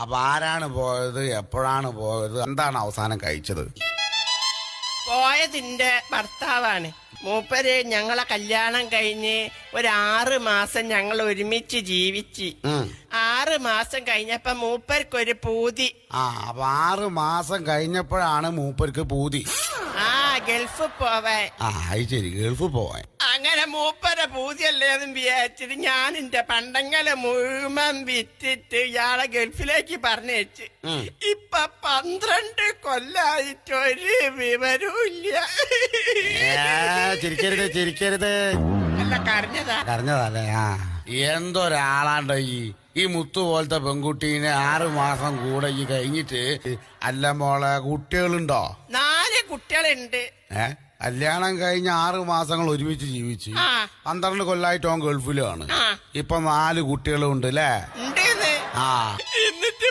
അപ്പൊ ആരാണ് പോയത്, എപ്പോഴാണ് പോയത്, എന്താണ് അവസാനം കഴിച്ചത്? പോയതിന്റെ ഭർത്താവാണ്. മൂപ്പര് ഞങ്ങളെ കല്യാണം കഴിഞ്ഞ് 6 മാസം ഞങ്ങൾ ഒരുമിച്ച് ജീവിച്ച് 6 മാസം കഴിഞ്ഞപ്പോ മൂപ്പർക്കൊരു പൂതി. അപ്പൊ 6 മാസം കഴിഞ്ഞപ്പോഴാണ് മൂപ്പർക്ക് പൂതി. ഗൾഫ് പോവാൻ. അത് ശരി, ഗൾഫ് പോവാൻ. അങ്ങനെ മൂപ്പരെ പൂതിയല്ലേന്നും വിചാരിച്ചിട്ട് ഞാൻ എന്റെ പണ്ടങ്ങളെ മുഴുവൻ വിറ്റിട്ട് ഇയാളെ ഗൾഫിലേക്ക് പറഞ്ഞയച്ച്. ഇപ്പൊ 12 കൊല്ലായിട്ട് ഒരു വിവരവും ഇല്ല. ചിരിക്കരുത്. അല്ല, കരഞ്ഞതല്ലേ? എന്തൊരാളാണ്ടോ ഈ മുത്തു പോലത്തെ പെൺകുട്ടീനെ 6 മാസം കൂടെ ഈ കഴിഞ്ഞിട്ട്. അല്ല മോളെ, കുട്ടികളുണ്ടോ? 4 കുട്ടികളുണ്ട്. കല്യാണം കഴിഞ്ഞ 6 മാസങ്ങൾ ഒരുമിച്ച് ജീവിച്ച് 12 കൊല്ലായിട്ട് ഓൻ ഗൾഫിലാണ്. ഇപ്പൊ 4 കുട്ടികളും ഉണ്ട് അല്ലേ? എന്നിട്ട്